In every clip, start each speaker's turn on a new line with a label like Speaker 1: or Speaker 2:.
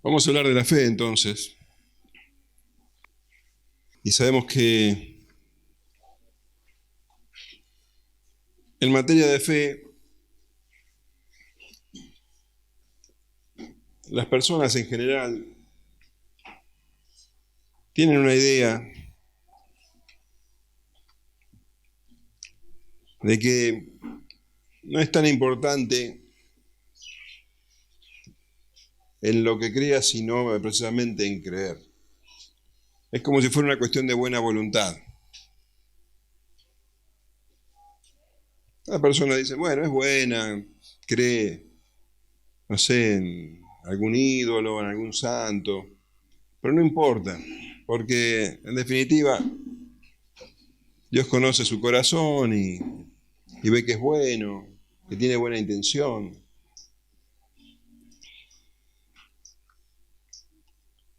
Speaker 1: Vamos a hablar de la fe entonces. Y sabemos que en materia de fe, las personas en general tienen una idea de que no es tan importante en lo que creas, sino precisamente en creer. Es como si fuera una cuestión de buena voluntad. La persona dice, bueno, es buena, cree, no sé, en algún ídolo, en algún santo, pero no importa, porque en definitiva Dios conoce su corazón y ve que es bueno, que tiene buena intención.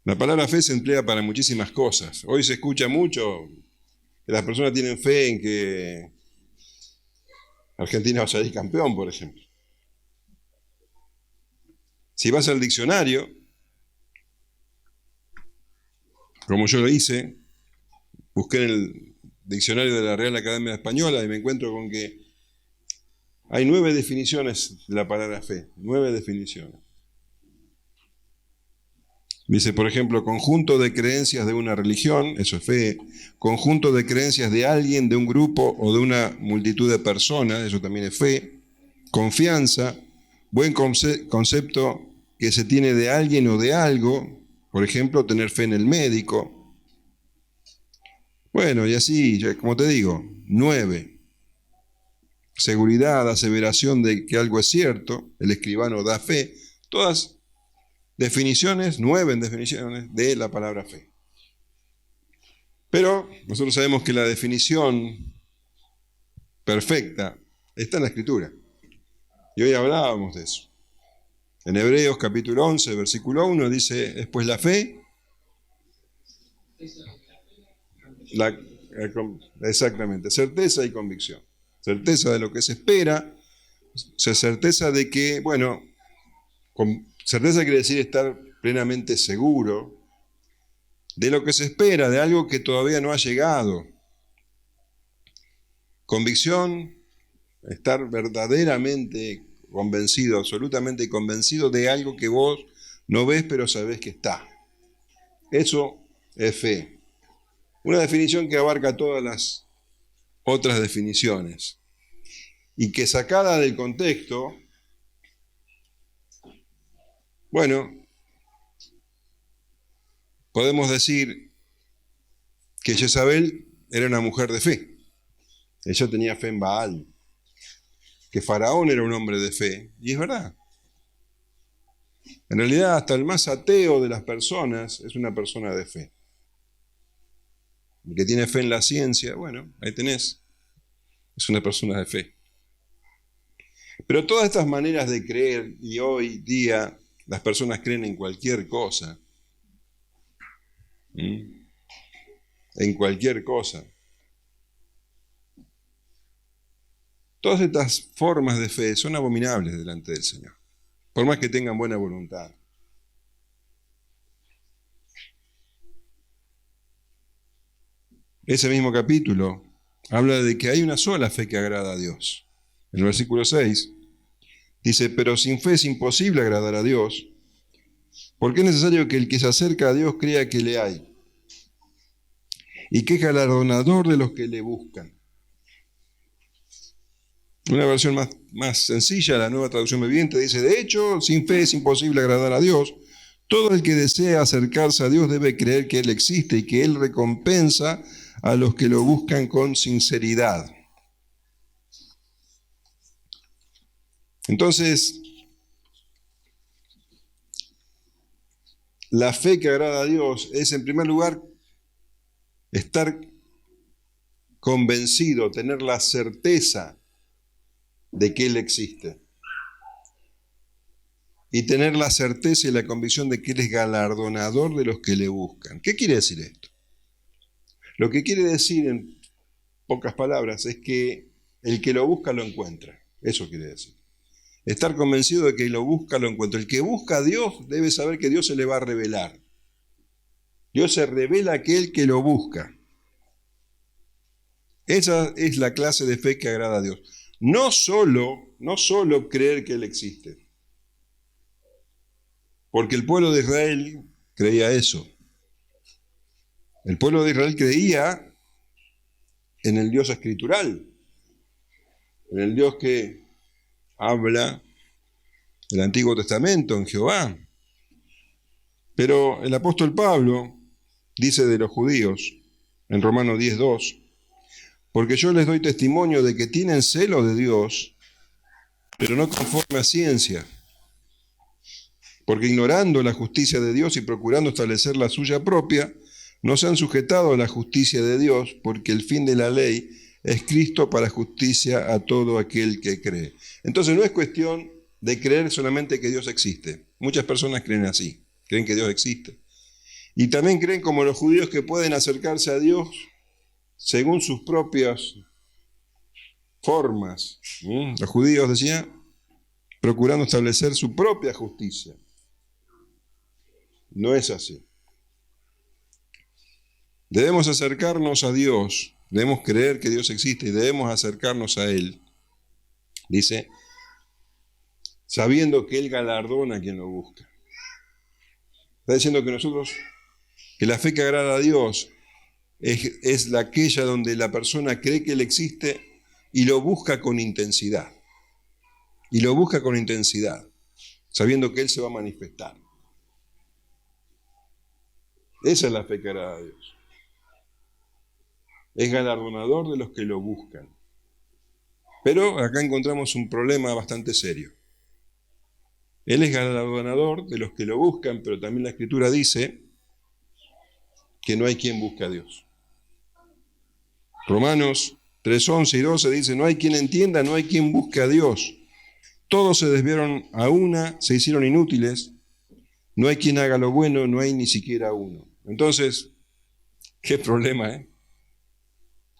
Speaker 1: La palabra fe se emplea para muchísimas cosas. Hoy se escucha mucho que las personas tienen fe en que Argentina va a salir campeón, por ejemplo. Si vas al diccionario, como yo lo hice, busqué en el diccionario de la Real Academia Española y me encuentro con que hay 9 definiciones de la palabra fe, 9 definiciones. Dice, por ejemplo, conjunto de creencias de una religión, eso es fe. Conjunto de creencias de alguien, de un grupo o de una multitud de personas, eso también es fe. Confianza, buen concepto que se tiene de alguien o de algo, por ejemplo, tener fe en el médico. Bueno, y así, como te digo, 9. Seguridad, aseveración de que algo es cierto, el escribano da fe, todas definiciones, 9 definiciones de la palabra fe. Pero nosotros sabemos que la definición perfecta está en la Escritura. Y hoy hablábamos de eso. En Hebreos capítulo 11, versículo 1 dice, es pues la fe, exactamente, certeza y convicción. Certeza de lo que se espera, certeza de que, bueno, certeza quiere decir estar plenamente seguro de lo que se espera, de algo que todavía no ha llegado. Convicción, estar verdaderamente convencido, absolutamente convencido de algo que vos no ves, pero sabés que está. Eso es fe. Una definición que abarca todas las otras definiciones y que sacada del contexto, bueno, podemos decir que Jezabel era una mujer de fe. Ella tenía fe en Baal, que Faraón era un hombre de fe, y es verdad. En realidad, hasta el más ateo de las personas es una persona de fe. El que tiene fe en la ciencia, bueno, ahí tenés, es una persona de fe. Pero todas estas maneras de creer, y hoy día las personas creen en cualquier cosa, en cualquier cosa. Todas estas formas de fe son abominables delante del Señor, por más que tengan buena voluntad. Ese mismo capítulo habla de que hay una sola fe que agrada a Dios. En el versículo 6 dice, pero sin fe es imposible agradar a Dios, porque es necesario que el que se acerca a Dios crea que le hay y que es galardonador de los que le buscan. Una versión más sencilla, la Nueva Traducción Viviente, dice, de hecho, sin fe es imposible agradar a Dios. Todo el que desea acercarse a Dios debe creer que Él existe y que Él recompensa a los que lo buscan con sinceridad. Entonces, la fe que agrada a Dios es, en primer lugar, estar convencido, tener la certeza de que Él existe. Y tener la certeza y la convicción de que Él es galardonador de los que le buscan. ¿Qué quiere decir esto? Lo que quiere decir, en pocas palabras, es que el que lo busca lo encuentra. Eso quiere decir. Estar convencido de que lo busca, lo encuentra. El que busca a Dios debe saber que Dios se le va a revelar. Dios se revela a aquel que lo busca. Esa es la clase de fe que agrada a Dios. No solo creer que Él existe. Porque el pueblo de Israel creía eso. El pueblo de Israel creía en el Dios escritural, en el Dios que habla el Antiguo Testamento, en Jehová. Pero el apóstol Pablo dice de los judíos, en Romanos 10:2, porque yo les doy testimonio de que tienen celo de Dios, pero no conforme a ciencia, porque ignorando la justicia de Dios y procurando establecer la suya propia, no se han sujetado a la justicia de Dios, porque el fin de la ley es Cristo para justicia a todo aquel que cree. Entonces no es cuestión de creer solamente que Dios existe. Muchas personas creen así, creen que Dios existe. Y también creen como los judíos que pueden acercarse a Dios según sus propias formas. Los judíos decían, procurando establecer su propia justicia. No es así. Debemos acercarnos a Dios, debemos creer que Dios existe y debemos acercarnos a Él. Dice, sabiendo que Él galardona a quien lo busca. Está diciendo que la fe que agrada a Dios es aquella donde la persona cree que Él existe y lo busca con intensidad. Y lo busca con intensidad, sabiendo que Él se va a manifestar. Esa es la fe que agrada a Dios. Es galardonador de los que lo buscan. Pero acá encontramos un problema bastante serio. Él es galardonador de los que lo buscan, pero también la Escritura dice que no hay quien busque a Dios. Romanos 3:11 y 12 dice, no hay quien entienda, no hay quien busque a Dios. Todos se desviaron a una, se hicieron inútiles. No hay quien haga lo bueno, no hay ni siquiera uno. Entonces, qué problema, ¿eh?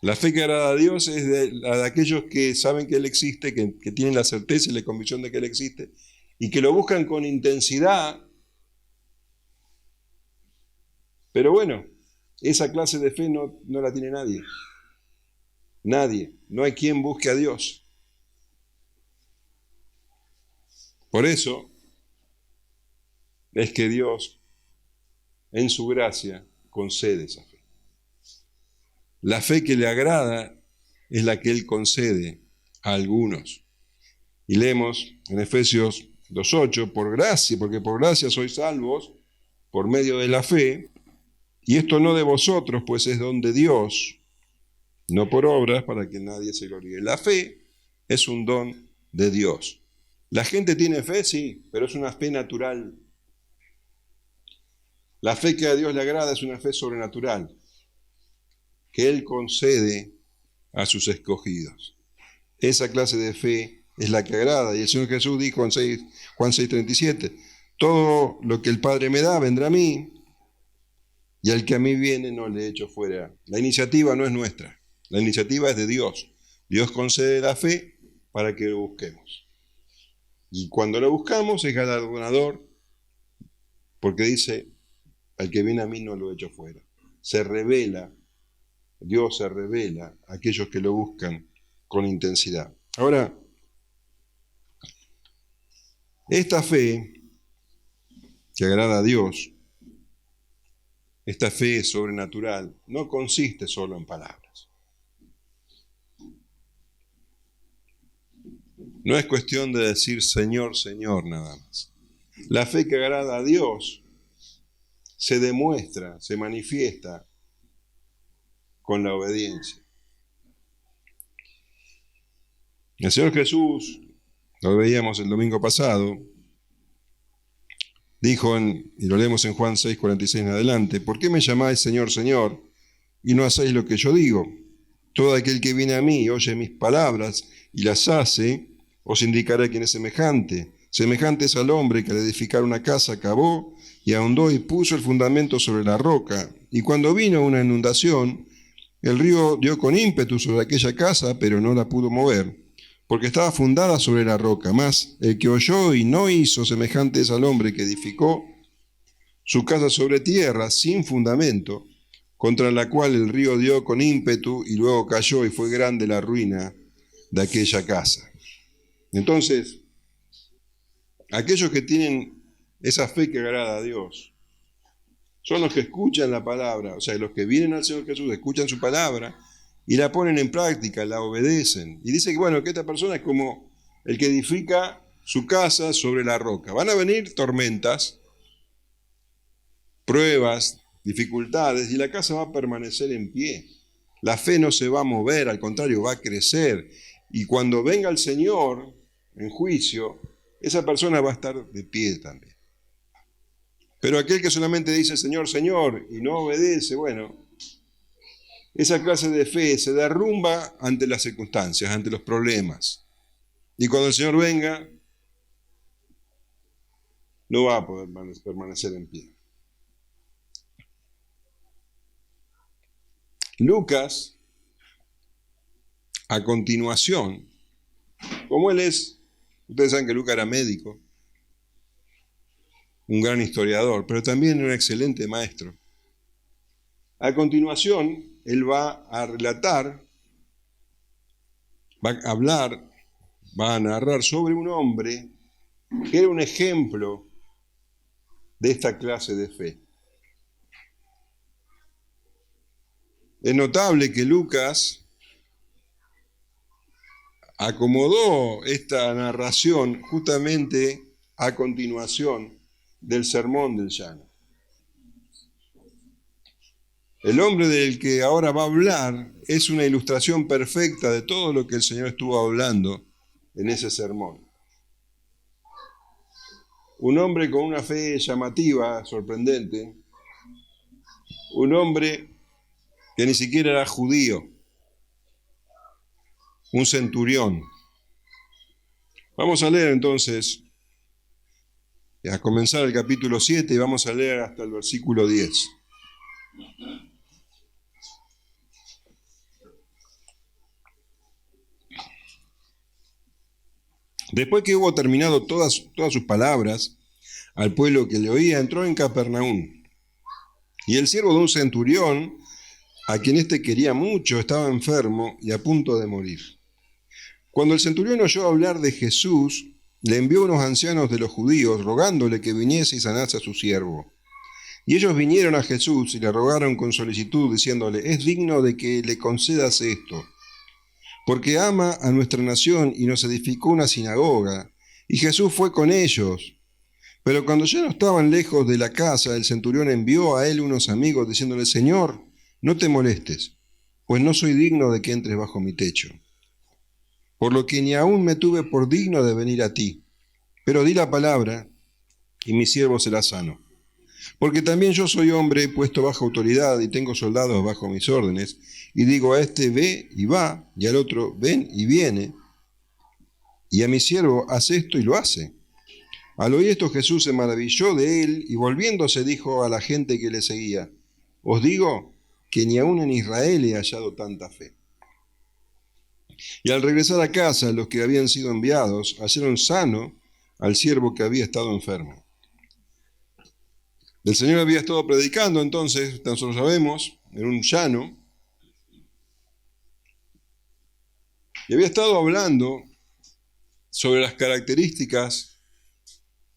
Speaker 1: La fe que agrada a Dios es la de aquellos que saben que Él existe, que tienen la certeza y la convicción de que Él existe, y que lo buscan con intensidad. Pero bueno, esa clase de fe no la tiene nadie. Nadie. No hay quien busque a Dios. Por eso es que Dios, en su gracia, concede esa fe. La fe que le agrada es la que Él concede a algunos. Y leemos en Efesios 2:8, por gracia, porque por gracia sois salvos por medio de la fe, y esto no de vosotros, pues es don de Dios, no por obras para que nadie se gloríe. La fe es un don de Dios. La gente tiene fe, sí, pero es una fe natural. La fe que a Dios le agrada es una fe sobrenatural, que Él concede a sus escogidos. Esa clase de fe es la que agrada. Y el Señor Jesús dijo en Juan 6:37, todo lo que el Padre me da vendrá a mí, y al que a mí viene no le echo fuera. La iniciativa no es nuestra, la iniciativa es de Dios. Dios concede la fe para que lo busquemos. Y cuando lo buscamos es galardonador, porque dice, al que viene a mí no lo echo fuera. Se revela, Dios se revela a aquellos que lo buscan con intensidad. Ahora, esta fe que agrada a Dios, esta fe sobrenatural, no consiste solo en palabras. No es cuestión de decir Señor, Señor, nada más. La fe que agrada a Dios se demuestra, se manifiesta con la obediencia. El Señor Jesús, lo veíamos el domingo pasado, dijo, y lo leemos en Juan 6:46 en adelante, ¿por qué me llamáis Señor, Señor, y no hacéis lo que yo digo? Todo aquel que viene a mí y oye mis palabras y las hace, os indicaré quién es semejante. Semejante es al hombre que al edificar una casa cavó y ahondó y puso el fundamento sobre la roca. Y cuando vino una inundación, el río dio con ímpetu sobre aquella casa, pero no la pudo mover, porque estaba fundada sobre la roca. Mas el que oyó y no hizo, semejante es al hombre que edificó su casa sobre tierra sin fundamento, contra la cual el río dio con ímpetu y luego cayó, y fue grande la ruina de aquella casa. Entonces, aquellos que tienen esa fe que agrada a Dios son los que escuchan la palabra, o sea, los que vienen al Señor Jesús, escuchan su palabra y la ponen en práctica, la obedecen. Y dice que, bueno, que esta persona es como el que edifica su casa sobre la roca. Van a venir tormentas, pruebas, dificultades, y la casa va a permanecer en pie. La fe no se va a mover, al contrario, va a crecer. Y cuando venga el Señor en juicio, esa persona va a estar de pie también. Pero aquel que solamente dice Señor, Señor, y no obedece, bueno, esa clase de fe se derrumba ante las circunstancias, ante los problemas. Y cuando el Señor venga, no va a poder permanecer en pie. Lucas, a continuación, como él es, ustedes saben que Lucas era médico, un gran historiador, pero también un excelente maestro. A continuación, él va a relatar, va a hablar, va a narrar sobre un hombre que era un ejemplo de esta clase de fe. Es notable que Lucas acomodó esta narración justamente a continuación del sermón del llano. El hombre del que ahora va a hablar es una ilustración perfecta de todo lo que el Señor estuvo hablando en ese sermón. Un hombre con una fe llamativa, sorprendente, un hombre que ni siquiera era judío, un centurión. Vamos a leer entonces, a comenzar el capítulo 7 y vamos a leer hasta el versículo 10. Después que hubo terminado todas sus palabras al pueblo que le oía, entró en Capernaum. Y el siervo de un centurión, a quien éste quería mucho, estaba enfermo y a punto de morir. Cuando el centurión oyó hablar de Jesús, le envió unos ancianos de los judíos, rogándole que viniese y sanase a su siervo. Y ellos vinieron a Jesús y le rogaron con solicitud, diciéndole, es digno de que le concedas esto, porque ama a nuestra nación y nos edificó una sinagoga. Y Jesús fue con ellos. Pero cuando ya no estaban lejos de la casa, el centurión envió a él unos amigos, diciéndole, Señor, no te molestes, pues no soy digno de que entres bajo mi techo. Por lo que ni aún me tuve por digno de venir a ti. Pero di la palabra, y mi siervo será sano. Porque también yo soy hombre puesto bajo autoridad, y tengo soldados bajo mis órdenes, y digo a este ve y va, y al otro ven y viene, y a mi siervo haz esto y lo hace. Al oír esto Jesús se maravilló de él, y volviéndose dijo a la gente que le seguía, os digo que ni aún en Israel he hallado tanta fe. Y al regresar a casa, los que habían sido enviados hallaron sano al siervo que había estado enfermo. El Señor había estado predicando entonces, nosotros sabemos, en un llano, y había estado hablando sobre las características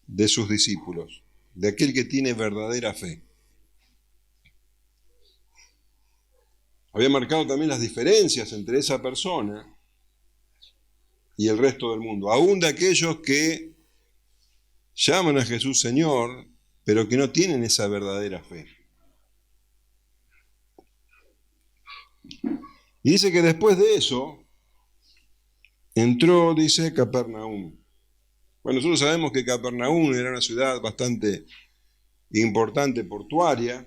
Speaker 1: de sus discípulos, de aquel que tiene verdadera fe. Había marcado también las diferencias entre esa persona y el resto del mundo, aún de aquellos que llaman a Jesús Señor, pero que no tienen esa verdadera fe. Y dice que después de eso, entró, dice, Capernaum. Bueno, nosotros sabemos que Capernaum era una ciudad bastante importante, portuaria,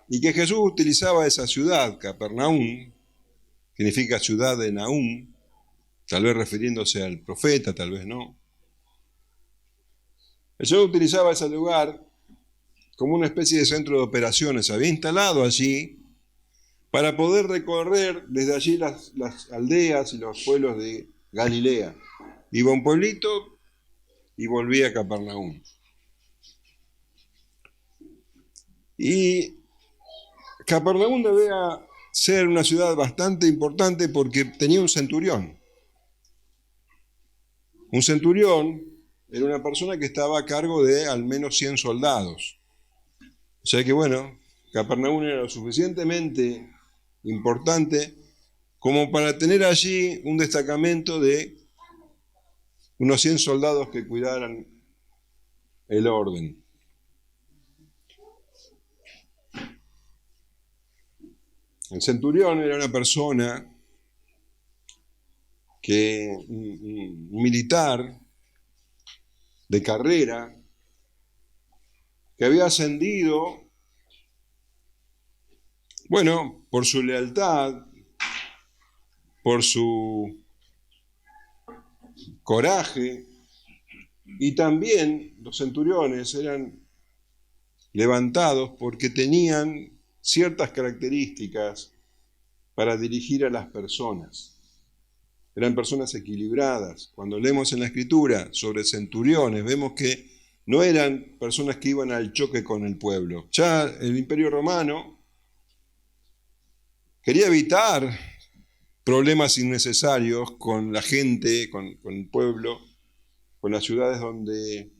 Speaker 1: y que Jesús utilizaba esa ciudad, Capernaum, significa ciudad de Nahum, tal vez refiriéndose al profeta, tal vez no. El Señor utilizaba ese lugar como una especie de centro de operaciones. Se había instalado allí para poder recorrer desde allí las aldeas y los pueblos de Galilea. Iba a un pueblito y volvía a Capernaum. Y Capernaum debía ser una ciudad bastante importante porque tenía un centurión. Un centurión era una persona que estaba a cargo de al menos 100 soldados. O sea que bueno, Capernaum era lo suficientemente importante como para tener allí un destacamento de unos 100 soldados que cuidaran el orden. El centurión era una persona un militar de carrera, que había ascendido, bueno, por su lealtad, por su coraje, y también los centuriones eran levantados porque tenían ciertas características para dirigir a las personas. Eran personas equilibradas. Cuando leemos en la Escritura sobre centuriones, vemos que no eran personas que iban al choque con el pueblo. Ya el Imperio Romano quería evitar problemas innecesarios con la gente, con el pueblo, con las ciudades donde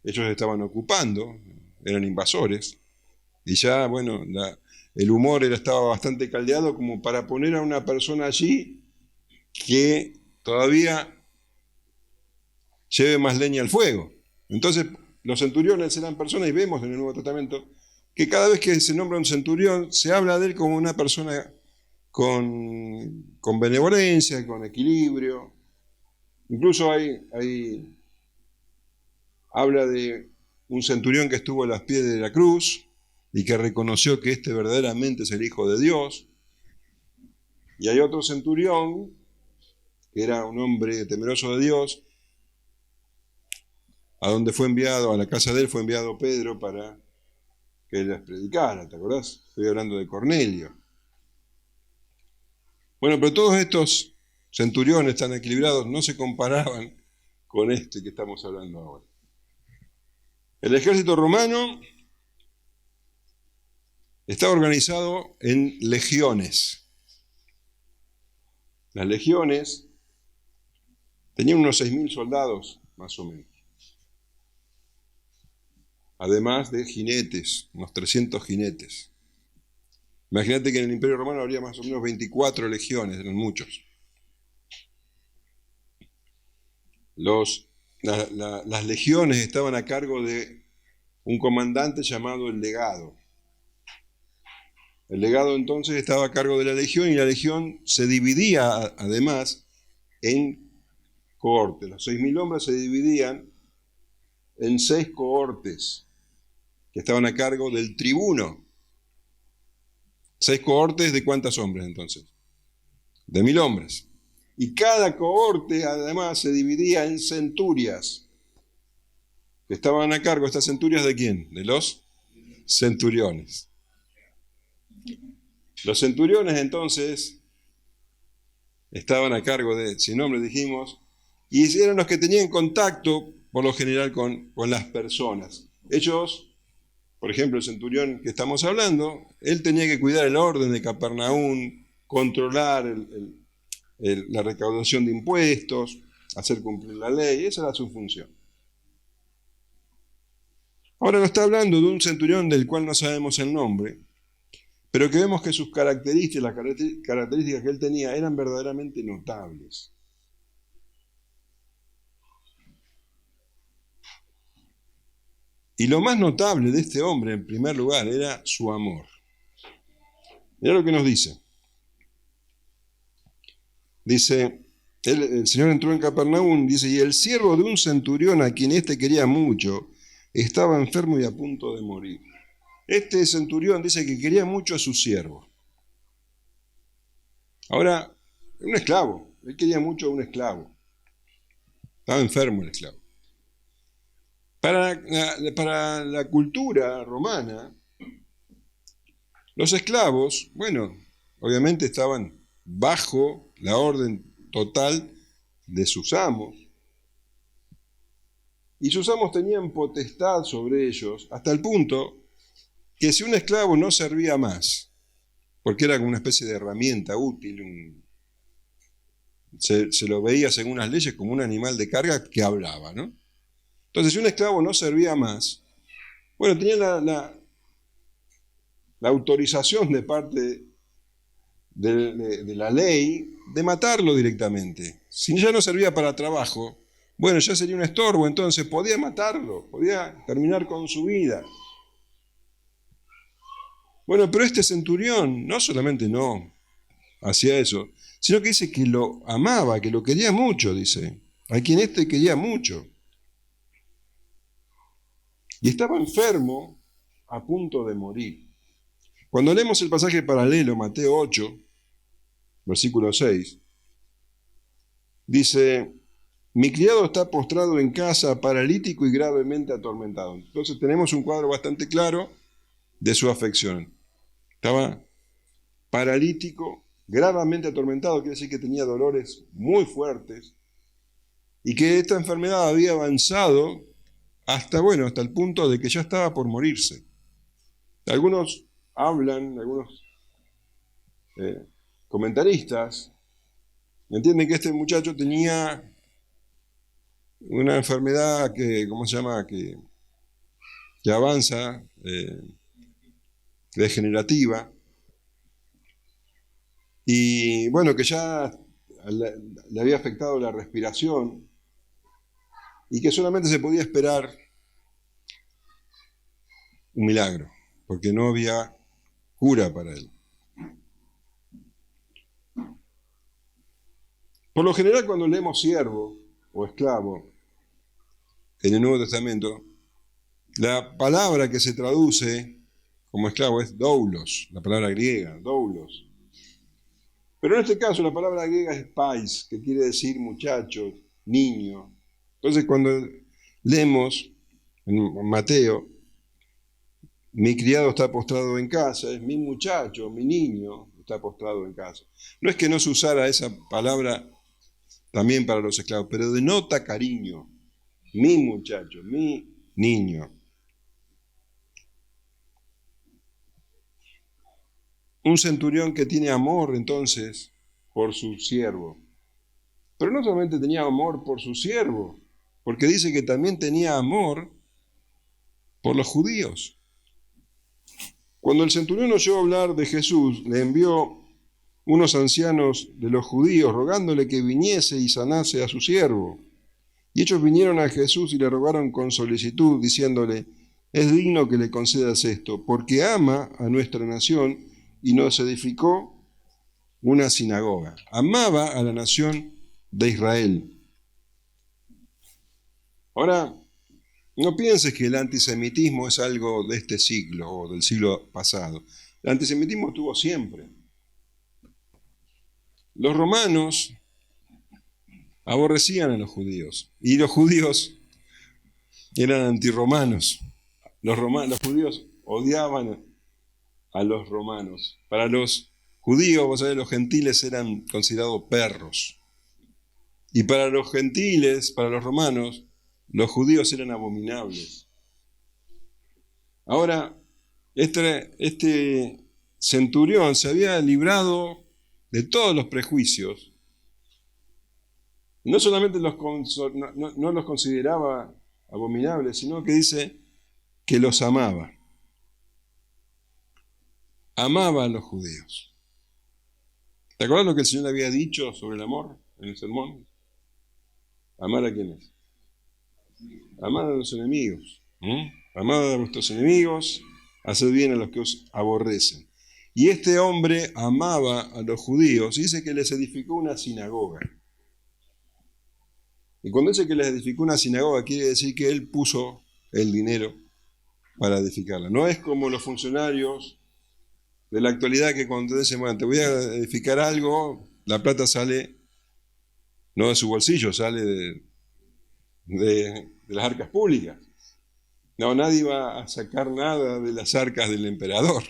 Speaker 1: ellos estaban ocupando, eran invasores. Y ya, bueno, el humor estaba bastante caldeado como para poner a una persona allí que todavía lleve más leña al fuego. Entonces, los centuriones eran personas, y vemos en el Nuevo Testamento, que cada vez que se nombra un centurión, se habla de él como una persona con benevolencia, con equilibrio. Incluso habla de un centurión que estuvo a los pies de la cruz y que reconoció que este verdaderamente es el Hijo de Dios. Y hay otro centurión, que era un hombre temeroso de Dios, a donde fue enviado, a la casa de él fue enviado Pedro para que él les predicara, ¿te acordás? Estoy hablando de Cornelio. Bueno, pero todos estos centuriones tan equilibrados no se comparaban con este que estamos hablando ahora. El ejército romano estaba organizado en legiones. Las legiones tenían unos 6.000 soldados, más o menos. Además de jinetes, unos 300 jinetes. Imagínate que en el Imperio Romano habría más o menos 24 legiones, eran muchos. Las legiones estaban a cargo de un comandante llamado el legado. El legado entonces estaba a cargo de la legión y la legión se dividía además en cohortes. Los 6.000 hombres se dividían en 6 cohortes que estaban a cargo del tribuno. 6 cohortes de ¿cuántos hombres entonces? De 1.000 hombres. Y cada cohorte además se dividía en centurias, que estaban a cargo. ¿Estas centurias de quién? De los centuriones. Los centuriones entonces estaban a cargo de, sin nombre dijimos, y eran los que tenían contacto por lo general con las personas. Ellos, por ejemplo, el centurión que estamos hablando, él tenía que cuidar el orden de Capernaum, controlar la recaudación de impuestos, hacer cumplir la ley, esa era su función. Ahora nos está hablando de un centurión del cual no sabemos el nombre, pero que vemos que sus características, las características que él tenía, eran verdaderamente notables. Y lo más notable de este hombre, en primer lugar, era su amor. Mirá lo que nos dice. Dice, el Señor entró en Capernaum, dice, y el siervo de un centurión a quien éste quería mucho, estaba enfermo y a punto de morir. Este centurión dice que quería mucho a su siervo. Ahora, un esclavo, él quería mucho a un esclavo. Estaba enfermo el esclavo. Para la cultura romana, los esclavos, bueno, obviamente estaban bajo la orden total de sus amos. Y sus amos tenían potestad sobre ellos hasta el punto que si un esclavo no servía más, porque era como una especie de herramienta útil, se lo veía según las leyes como un animal de carga que hablaba, ¿no? Entonces, si un esclavo no servía más, bueno, tenía la autorización de parte de la ley de matarlo directamente. Si ya no servía para trabajo, bueno, ya sería un estorbo, entonces podía matarlo, podía terminar con su vida. Bueno, pero este centurión no solamente no hacía eso, sino que dice que lo amaba, que lo quería mucho, dice. A quien quería mucho. Y estaba enfermo a punto de morir. Cuando leemos el pasaje paralelo, Mateo 8, versículo 6, dice: mi criado está postrado en casa, paralítico y gravemente atormentado. Entonces tenemos un cuadro bastante claro de su afección. Estaba paralítico, gravemente atormentado, quiere decir que tenía dolores muy fuertes y que esta enfermedad había avanzado hasta el punto de que ya estaba por morirse. Algunos comentaristas entienden que este muchacho tenía una enfermedad que avanza, degenerativa, y bueno, que ya le había afectado la respiración y que solamente se podía esperar un milagro, porque no había cura para él. Por lo general, cuando leemos siervo o esclavo en el Nuevo Testamento, la palabra que se traduce como esclavo es doulos, la palabra griega, doulos. Pero en este caso la palabra griega es pais, que quiere decir muchacho, niño. Entonces cuando leemos en Mateo, mi criado está postrado en casa, es mi muchacho, mi niño está postrado en casa. No es que no se usara esa palabra también para los esclavos, pero denota cariño. Mi muchacho, mi niño. Un centurión que tiene amor entonces por su siervo. Pero no solamente tenía amor por su siervo, porque dice que también tenía amor por los judíos. Cuando el centurión oyó hablar de Jesús, le envió unos ancianos de los judíos rogándole que viniese y sanase a su siervo. Y ellos vinieron a Jesús y le rogaron con solicitud, diciéndole: es digno que le concedas esto, porque ama a nuestra nación y nos edificó una sinagoga. Amaba a la nación de Israel. Ahora, no pienses que el antisemitismo es algo de este siglo o del siglo pasado. El antisemitismo estuvo siempre. Los romanos aborrecían a los judíos y los judíos eran antirromanos. Los judíos odiaban a los romanos. Para los judíos, vos sabés, los gentiles eran considerados perros. Y para los gentiles, para los romanos, los judíos eran abominables. Ahora, este centurión se había librado de todos los prejuicios. No solamente no los consideraba abominables, sino que dice que los amaba. Amaba a los judíos. ¿Te acuerdas lo que el Señor había dicho sobre el amor en el sermón? ¿Amar a quiénes? Amar a los enemigos. Amad a vuestros enemigos, haced bien a los que os aborrecen. Y este hombre amaba a los judíos y dice que les edificó una sinagoga. Y cuando dice que les edificó una sinagoga, quiere decir que él puso el dinero para edificarla. No es como los funcionarios de la actualidad que cuando dicen, bueno, te voy a edificar algo, la plata sale no de su bolsillo, sale de las arcas públicas. No, nadie va a sacar nada de las arcas del emperador.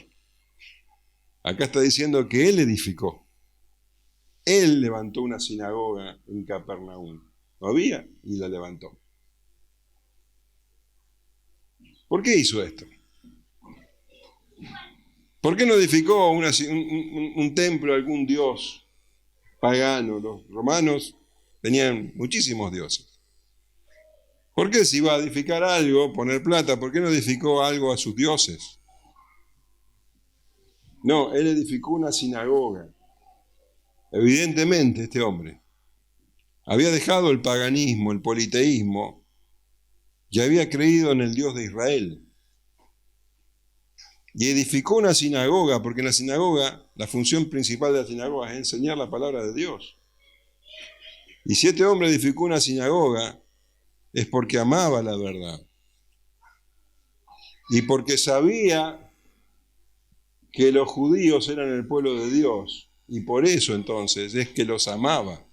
Speaker 1: Acá está diciendo que él edificó. Él levantó una sinagoga en Capernaum. No había y la levantó. ¿Por qué hizo esto? ¿Por qué no edificó un templo a algún dios pagano? Los romanos tenían muchísimos dioses. ¿Por qué si iba a edificar algo, poner plata, por qué no edificó algo a sus dioses? No, él edificó una sinagoga. Evidentemente este hombre había dejado el paganismo, el politeísmo, y había creído en el Dios de Israel. Y edificó una sinagoga, porque en la sinagoga, la función principal de la sinagoga es enseñar la palabra de Dios. Y si este hombre edificó una sinagoga, es porque amaba la verdad. Y porque sabía que los judíos eran el pueblo de Dios. Y por eso entonces es que los amaba.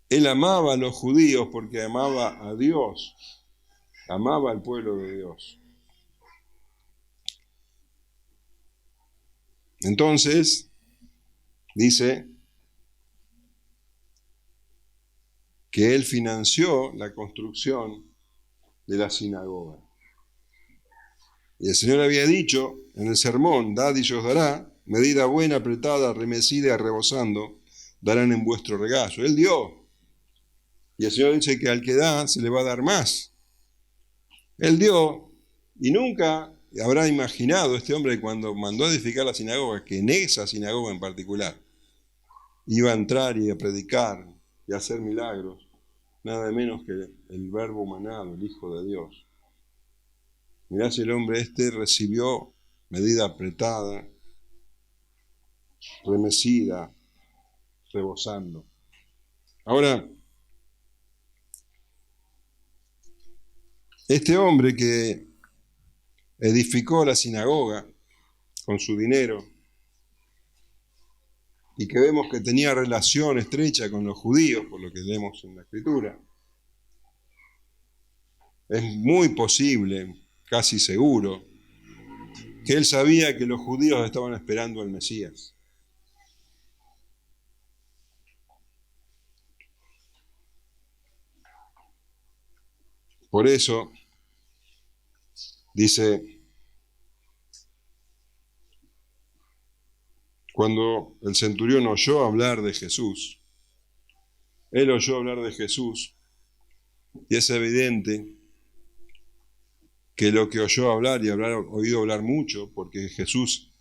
Speaker 1: Él amaba a los judíos porque amaba a Dios. Amaba al pueblo de Dios. Entonces, dice que él financió la construcción de la sinagoga. Y el Señor había dicho en el sermón, dad y se os dará, medida buena, apretada, remecida y rebosando, darán en vuestro regazo. Él dio. Y el Señor dice que al que da se le va a dar más. Él dio y nunca habrá imaginado este hombre cuando mandó a edificar la sinagoga, que en esa sinagoga en particular iba a entrar y a predicar y a hacer milagros, nada menos que el Verbo humanado, el Hijo de Dios. Mirá si el hombre este recibió medida apretada, remecida, rebosando. Ahora, este hombre que edificó la sinagoga con su dinero y que vemos que tenía relación estrecha con los judíos, por lo que leemos en la Escritura, es muy posible, casi seguro, que él sabía que los judíos estaban esperando al Mesías. Por eso, dice, cuando el centurión oyó hablar de Jesús, él oyó hablar de Jesús, y es evidente que lo que oyó hablar y habrá oído hablar mucho, porque Jesús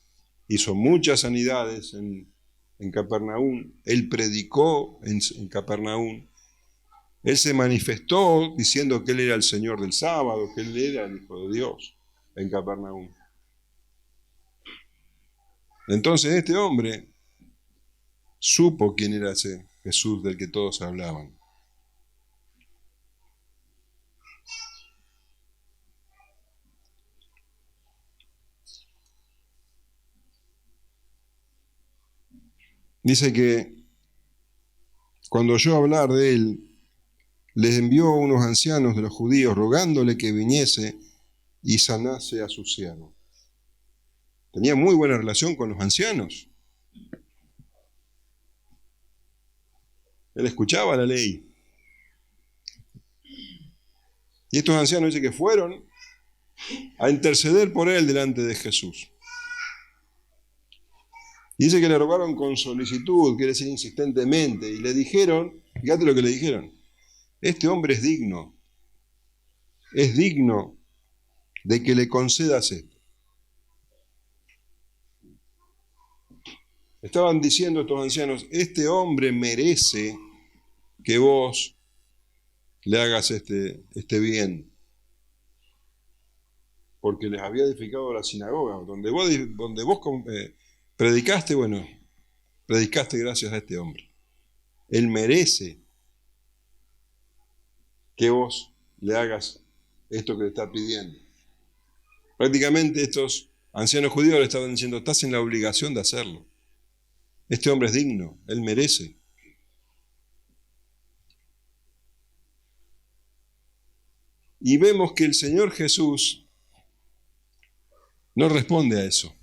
Speaker 1: hizo muchas sanidades en Capernaum, él predicó en Capernaum, él se manifestó diciendo que él era el Señor del sábado, que él era el Hijo de Dios en Capernaum. Entonces este hombre supo quién era ese Jesús del que todos hablaban. Dice que cuando oyó hablar de él, les envió unos ancianos de los judíos rogándole que viniese y sanase a su siervo. Tenía muy buena relación con los ancianos. Él escuchaba la ley. Y estos ancianos dicen que fueron a interceder por él delante de Jesús. Y dice que le rogaron con solicitud, quiere decir insistentemente, y le dijeron, fíjate lo que le dijeron, este hombre es digno de que le concedas esto. Estaban diciendo estos ancianos, este hombre merece que vos le hagas este bien, porque les había edificado la sinagoga, donde vos predicaste, bueno, predicaste gracias a este hombre. Él merece que vos le hagas esto que le está pidiendo. Prácticamente estos ancianos judíos le estaban diciendo, estás en la obligación de hacerlo. Este hombre es digno, él merece. Y vemos que el Señor Jesús no responde a eso.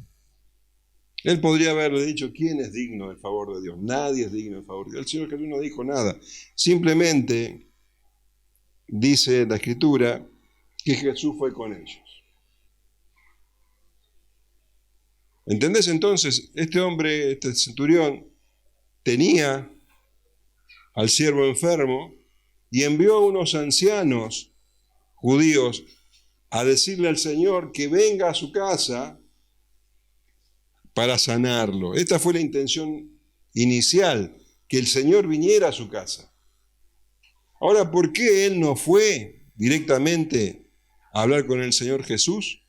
Speaker 1: Él podría haberle dicho, ¿quién es digno del favor de Dios? Nadie es digno del favor de Dios. El Señor Jesús no dijo nada. Simplemente dice la Escritura que Jesús fue con ellos. ¿Entendés entonces? Este hombre, este centurión, tenía al siervo enfermo y envió a unos ancianos judíos a decirle al Señor que venga a su casa para sanarlo. Esta fue la intención inicial, que el Señor viniera a su casa. Ahora, ¿por qué él no fue directamente a hablar con el Señor Jesús?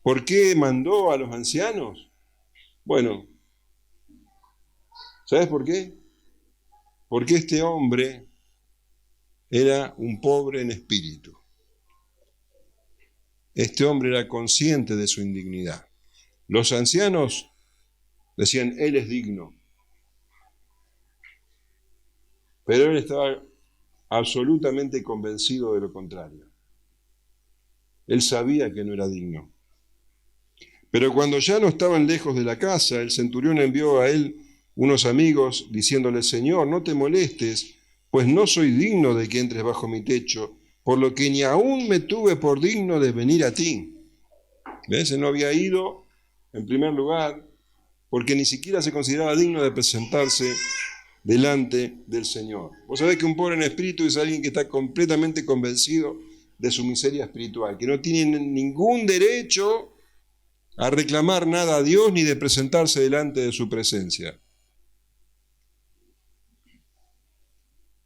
Speaker 1: ¿Por qué mandó a los ancianos? Bueno, ¿sabes por qué? Porque este hombre era un pobre en espíritu. Este hombre era consciente de su indignidad. Los ancianos decían, él es digno. Pero él estaba absolutamente convencido de lo contrario. Él sabía que no era digno. Pero cuando ya no estaban lejos de la casa, el centurión envió a él unos amigos diciéndole, Señor, no te molestes, pues no soy digno de que entres bajo mi techo, por lo que ni aún me tuve por digno de venir a ti. ¿Ves? Él no había ido, en primer lugar, porque ni siquiera se consideraba digno de presentarse delante del Señor. Vos sabés que un pobre en espíritu es alguien que está completamente convencido de su miseria espiritual, que no tiene ningún derecho a reclamar nada a Dios ni de presentarse delante de su presencia.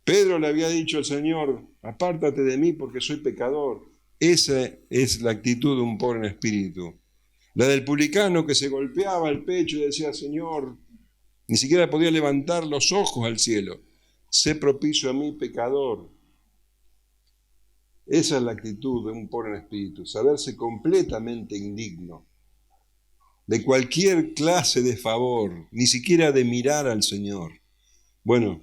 Speaker 1: Pedro le había dicho al Señor, apártate de mí porque soy pecador. Esa es la actitud de un pobre en espíritu. La del publicano que se golpeaba el pecho y decía, Señor, ni siquiera podía levantar los ojos al cielo. Sé propicio a mí, pecador. Esa es la actitud de un pobre en espíritu, saberse completamente indigno de cualquier clase de favor, ni siquiera de mirar al Señor. Bueno,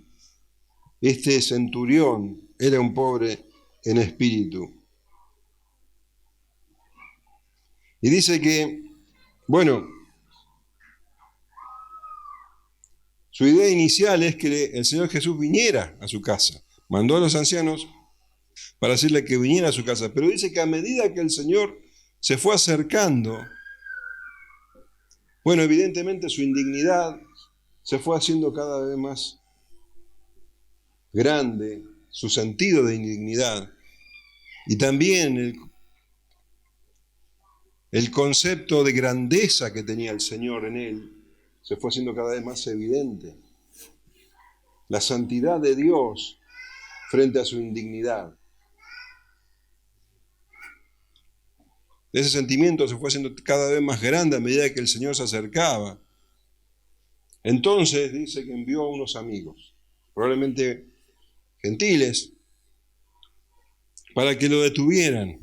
Speaker 1: este centurión era un pobre en espíritu. Y dice que, bueno, su idea inicial es que el Señor Jesús viniera a su casa. Mandó a los ancianos para decirle que viniera a su casa. Pero dice que a medida que el Señor se fue acercando, bueno, evidentemente su indignidad se fue haciendo cada vez más grande, su sentido de indignidad. Y también el concepto de grandeza que tenía el Señor en él se fue haciendo cada vez más evidente. La santidad de Dios frente a su indignidad. Ese sentimiento se fue haciendo cada vez más grande a medida que el Señor se acercaba. Entonces dice que envió a unos amigos, probablemente gentiles, para que lo detuvieran.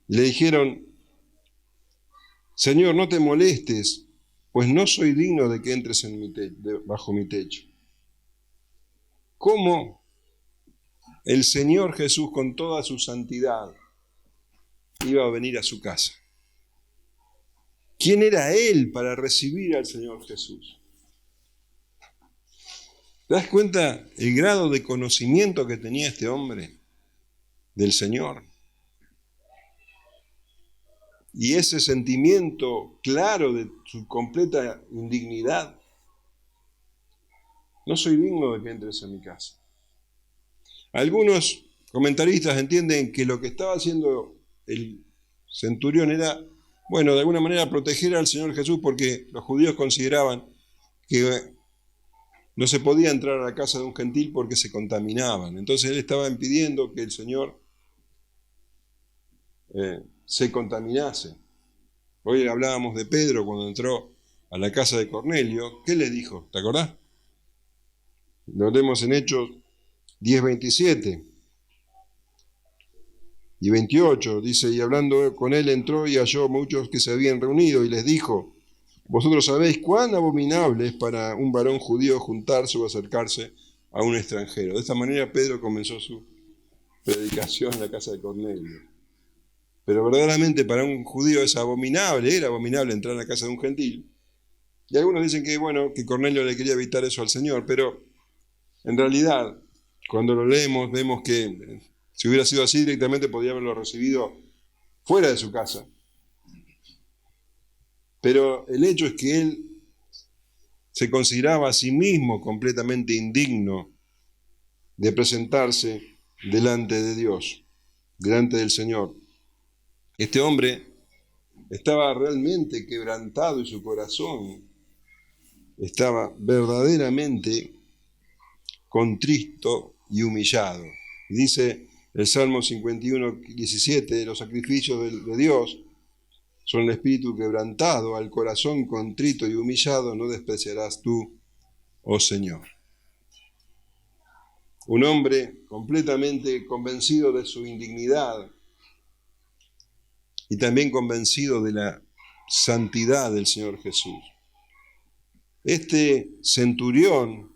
Speaker 1: Le dijeron, Señor, no te molestes, pues no soy digno de que entres bajo mi techo. ¿Cómo el Señor Jesús, con toda su santidad, iba a venir a su casa? ¿Quién era Él para recibir al Señor Jesús? ¿Te das cuenta el grado de conocimiento que tenía este hombre del Señor? Y ese sentimiento claro de su completa indignidad. No soy digno de que entres en mi casa. Algunos comentaristas entienden que lo que estaba haciendo el centurión era, bueno, de alguna manera proteger al Señor Jesús, porque los judíos consideraban que no se podía entrar a la casa de un gentil porque se contaminaban. Entonces él estaba impidiendo que el Señor se contaminase. Hoy hablábamos de Pedro cuando entró a la casa de Cornelio. ¿Qué le dijo? ¿Te acordás? Lo leemos en Hechos 10:27 y 28. Dice, y hablando con él entró y halló muchos que se habían reunido y les dijo, vosotros sabéis cuán abominable es para un varón judío juntarse o acercarse a un extranjero. De esta manera Pedro comenzó su predicación en la casa de Cornelio. Pero verdaderamente para un judío es abominable, era abominable entrar a la casa de un gentil. Y algunos dicen que, bueno, que Cornelio le quería evitar eso al Señor, pero en realidad, cuando lo leemos, vemos que si hubiera sido así, directamente podría haberlo recibido fuera de su casa. Pero el hecho es que él se consideraba a sí mismo completamente indigno de presentarse delante de Dios, delante del Señor. Este hombre estaba realmente quebrantado y su corazón estaba verdaderamente contristo y humillado. Y dice el Salmo 51, 17, los sacrificios de Dios son el espíritu quebrantado, al corazón contrito y humillado no despreciarás tú, oh Señor. Un hombre completamente convencido de su indignidad y también convencido de la santidad del Señor Jesús. Este centurión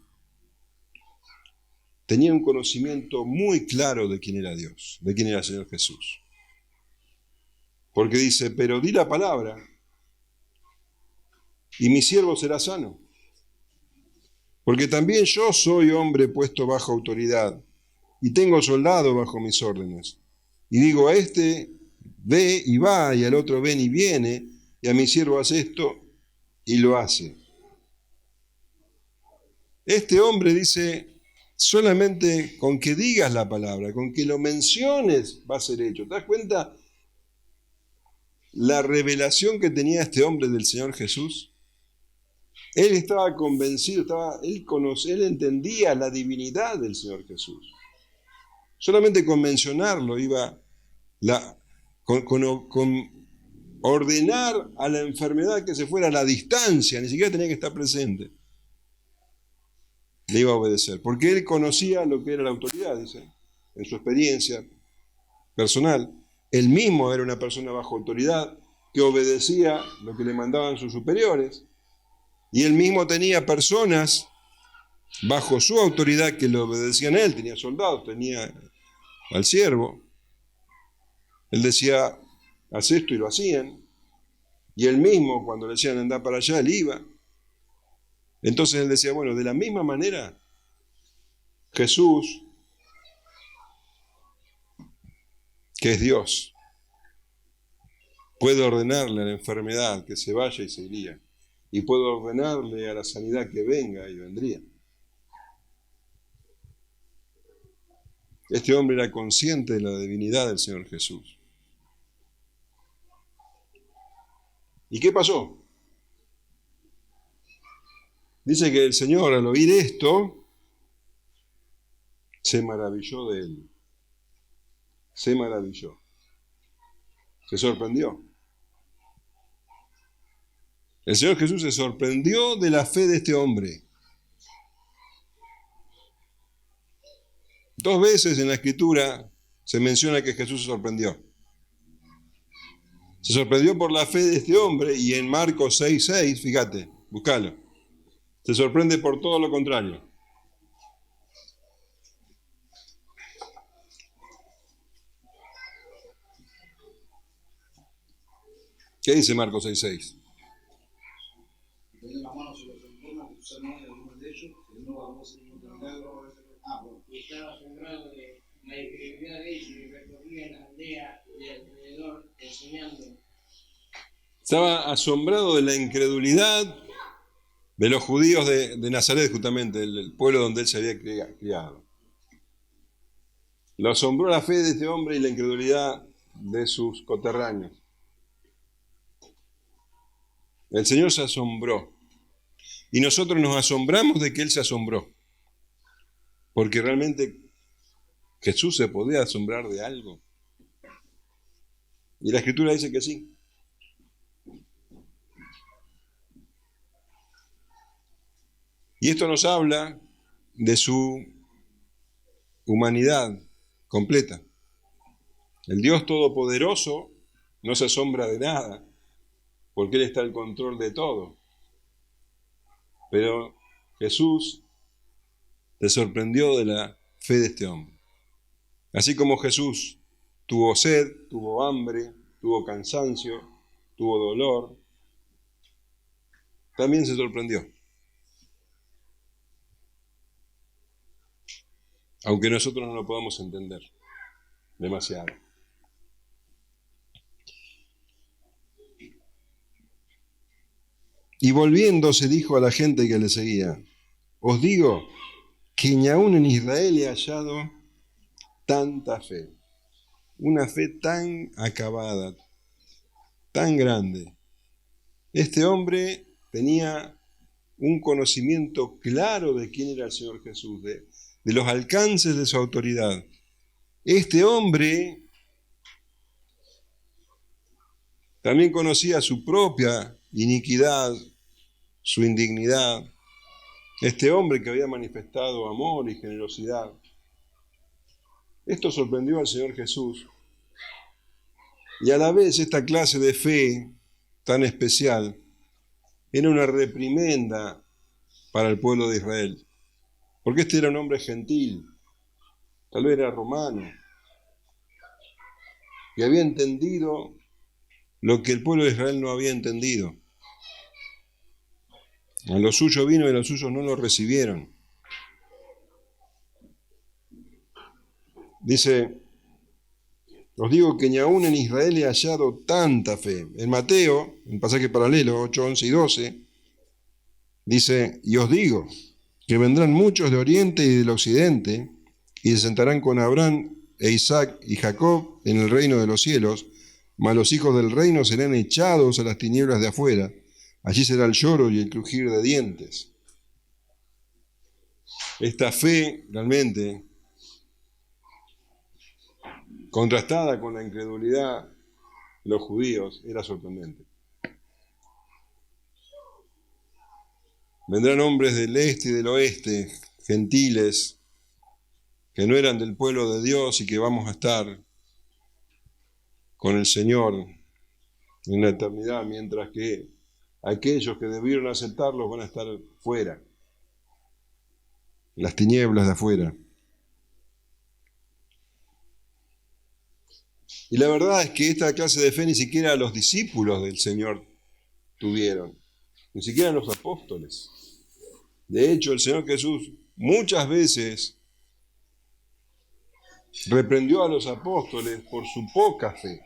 Speaker 1: tenía un conocimiento muy claro de quién era Dios, de quién era el Señor Jesús. Porque dice, pero di la palabra y mi siervo será sano. Porque también yo soy hombre puesto bajo autoridad y tengo soldado bajo mis órdenes. Y digo, a este ve y va, y al otro ven y viene, y a mi siervo hace esto y lo hace. Este hombre dice, solamente con que digas la palabra, con que lo menciones, va a ser hecho. ¿Te das cuenta la revelación que tenía este hombre del Señor Jesús? Él estaba convencido, él entendía la divinidad del Señor Jesús. Solamente con mencionarlo iba con ordenar a la enfermedad que se fuera a la distancia, ni siquiera tenía que estar presente. Le iba a obedecer, porque él conocía lo que era la autoridad, dice, en su experiencia personal. Él mismo era una persona bajo autoridad que obedecía lo que le mandaban sus superiores, y él mismo tenía personas bajo su autoridad que le obedecían a él, tenía soldados, tenía al siervo. Él decía, haz esto y lo hacían, y él mismo cuando le decían andar para allá, él iba. Entonces él decía, bueno, de la misma manera, Jesús, que es Dios, puede ordenarle a la enfermedad que se vaya y se iría, y puede ordenarle a la sanidad que venga y vendría. Este hombre era consciente de la divinidad del Señor Jesús. ¿Y qué pasó? Dice que el Señor, al oír esto, se maravilló de él. Se maravilló. Se sorprendió. El Señor Jesús se sorprendió de la fe de este hombre. 2 veces en la Escritura se menciona que Jesús se sorprendió. Se sorprendió por la fe de este hombre y en Marcos 6:6, fíjate, búscalo. Se sorprende por todo lo contrario. ¿Qué dice Marcos 6:6?
Speaker 2: La mano sobre los enfermos, sanó a algunos de ellos, que no vamos a hacer un milagro.
Speaker 3: Y estaba asombrado de la incredulidad de ellos y recorría las aldeas de alrededor enseñando.
Speaker 1: Estaba asombrado de la incredulidad de los judíos de Nazaret, justamente, el pueblo donde él se había criado. Lo asombró la fe de este hombre y la incredulidad de sus coterráneos. El Señor se asombró. Y nosotros nos asombramos de que Él se asombró. Porque realmente Jesús se podía asombrar de algo. Y la Escritura dice que sí. Y esto nos habla de su humanidad completa. El Dios Todopoderoso no se asombra de nada, porque Él está al control de todo. Pero Jesús se sorprendió de la fe de este hombre. Así como Jesús tuvo sed, tuvo hambre, tuvo cansancio, tuvo dolor. También se sorprendió. Aunque nosotros no lo podamos entender demasiado. Y volviéndose dijo a la gente que le seguía: os digo que ni aún en Israel he hallado tanta fe, una fe tan acabada, tan grande. Este hombre tenía un conocimiento claro de quién era el Señor Jesús, de los alcances de su autoridad. Este hombre también conocía su propia iniquidad, su indignidad. Este hombre que había manifestado amor y generosidad. Esto sorprendió al Señor Jesús. Y a la vez esta clase de fe tan especial era una reprimenda para el pueblo de Israel. Porque este era un hombre gentil, tal vez era romano, y había entendido lo que el pueblo de Israel no había entendido. A lo suyo vino y a los suyos no lo recibieron. Dice: os digo que ni aún en Israel he hallado tanta fe. En Mateo, en pasaje paralelo, 8, 11 y 12, dice: y os digo que vendrán muchos de oriente y del occidente, y se sentarán con Abraham e Isaac y Jacob en el reino de los cielos, mas los hijos del reino serán echados a las tinieblas de afuera. Allí será el lloro y el crujir de dientes. Esta fe realmente, contrastada con la incredulidad de los judíos, era sorprendente. Vendrán hombres del este y del oeste, gentiles, que no eran del pueblo de Dios y que vamos a estar con el Señor en la eternidad, mientras que aquellos que debieron aceptarlos van a estar fuera, en las tinieblas de afuera. Y la verdad es que esta clase de fe ni siquiera los discípulos del Señor tuvieron, ni siquiera los apóstoles. De hecho, el Señor Jesús muchas veces reprendió a los apóstoles por su poca fe.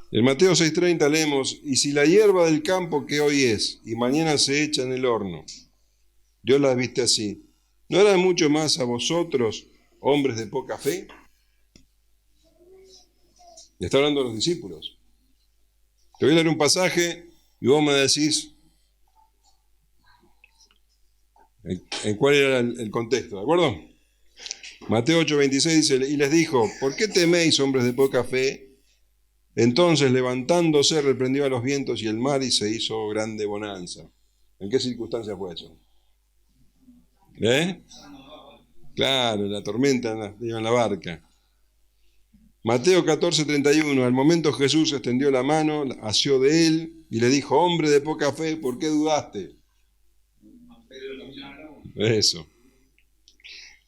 Speaker 1: En Mateo 6:30 leemos: y si la hierba del campo que hoy es y mañana se echa en el horno, Dios la viste así, ¿no hará mucho más a vosotros, hombres de poca fe? Y está hablando a los discípulos. Te voy a leer un pasaje y vos me decís en cuál era el contexto, ¿de acuerdo? Mateo 8:26 dice: y les dijo: ¿por qué teméis, hombres de poca fe? Entonces, levantándose, reprendió a los vientos y el mar y se hizo grande bonanza. ¿En qué circunstancia fue eso? Claro, la tormenta iba en la barca. Mateo 14:31, al momento Jesús extendió la mano, asió de él y le dijo: hombre de poca fe, ¿por qué dudaste? Eso.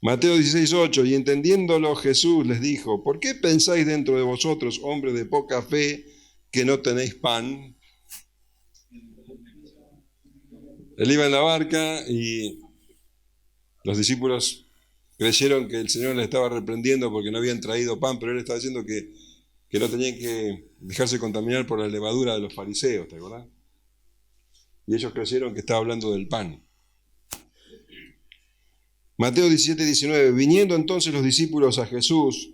Speaker 1: Mateo 16:8, y entendiéndolo Jesús les dijo: ¿por qué pensáis dentro de vosotros, hombres de poca fe, que no tenéis pan? Él iba en la barca y los discípulos creyeron que el Señor les estaba reprendiendo porque no habían traído pan, pero él estaba diciendo que no tenían que dejarse contaminar por la levadura de los fariseos, ¿te acordás? Y ellos creyeron que estaba hablando del pan. Mateo 17:19, viniendo entonces los discípulos a Jesús,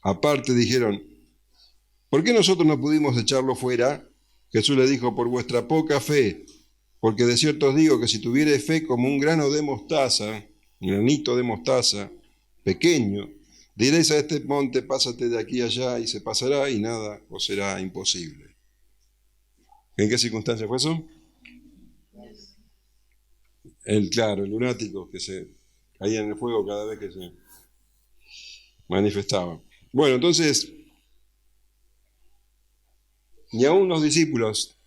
Speaker 1: aparte dijeron: ¿por qué nosotros no pudimos echarlo fuera? Jesús le dijo: por vuestra poca fe, porque de cierto os digo que si tuvierais fe como un grano de mostaza, un granito de mostaza, pequeño, diréis a este monte: pásate de aquí allá, y se pasará, y nada os será imposible. ¿En qué circunstancia fue eso? El lunático que se caía en el fuego cada vez que se manifestaba. Bueno, entonces, ni aún los discípulos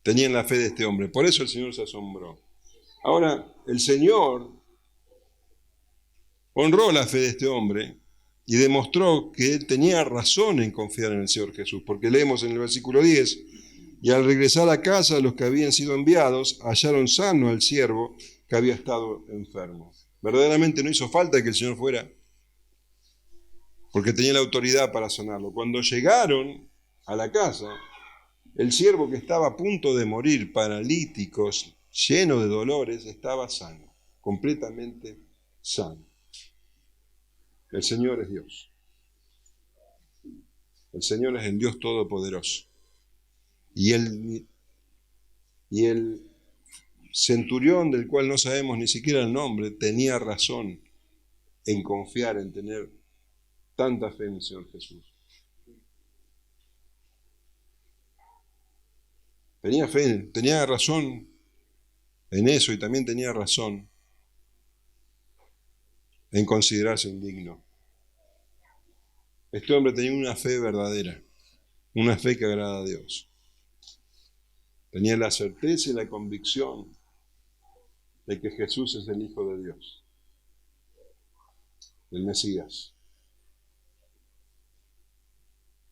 Speaker 1: tenían la fe de este hombre. Por eso el Señor se asombró. Ahora, el Señor honró la fe de este hombre y demostró que él tenía razón en confiar en el Señor Jesús, porque leemos en el versículo 10, y al regresar a casa los que habían sido enviados hallaron sano al siervo que había estado enfermo. Verdaderamente no hizo falta que el Señor fuera, porque tenía la autoridad para sanarlo. Cuando llegaron a la casa, el siervo que estaba a punto de morir, paralítico, lleno de dolores, estaba sano, completamente sano. El Señor es Dios. El Señor es el Dios Todopoderoso. Y el centurión, del cual no sabemos ni siquiera el nombre, tenía razón en confiar, en tener tanta fe en el Señor Jesús. Tenía fe, tenía razón en eso, y también tenía razón en considerarse indigno. Este hombre tenía una fe verdadera, una fe que agrada a Dios. Tenía la certeza y la convicción de que Jesús es el Hijo de Dios, el Mesías.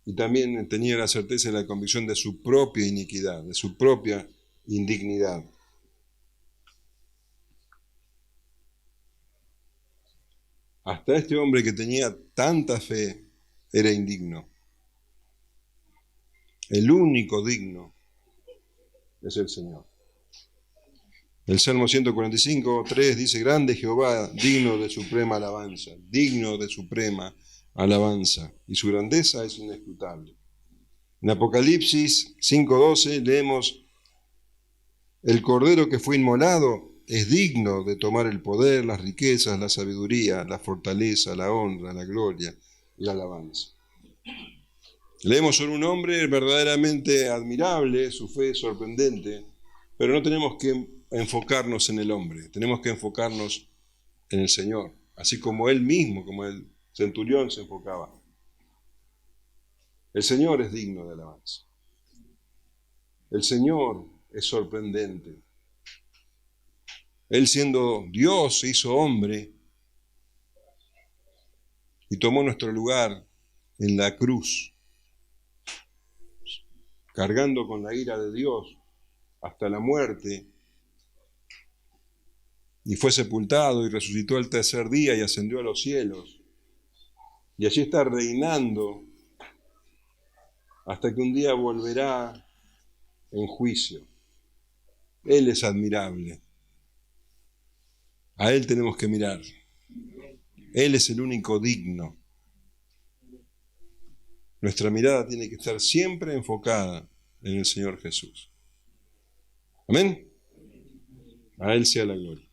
Speaker 1: Y también tenía la certeza y la convicción de su propia iniquidad, de su propia indignidad. Hasta este hombre que tenía tanta fe era indigno. El único digno es el Señor. El Salmo 145, 3 dice: grande Jehová, digno de suprema alabanza, digno de suprema alabanza, y su grandeza es inescrutable. En Apocalipsis 5:12 leemos: el Cordero que fue inmolado es digno de tomar el poder, las riquezas, la sabiduría, la fortaleza, la honra, la gloria y la alabanza. Leemos sobre un hombre verdaderamente admirable, su fe es sorprendente, pero no tenemos que enfocarnos en el hombre, tenemos que enfocarnos en el Señor, así como él mismo, como el centurión se enfocaba. El Señor es digno de alabanza. El Señor es sorprendente. Él, siendo Dios, se hizo hombre y tomó nuestro lugar en la cruz, cargando con la ira de Dios hasta la muerte, y fue sepultado y resucitó al tercer día y ascendió a los cielos, y allí está reinando hasta que un día volverá en juicio. Él es admirable. A Él tenemos que mirar. Él es el único digno. Nuestra mirada tiene que estar siempre enfocada en el Señor Jesús. Amén. A Él sea la gloria.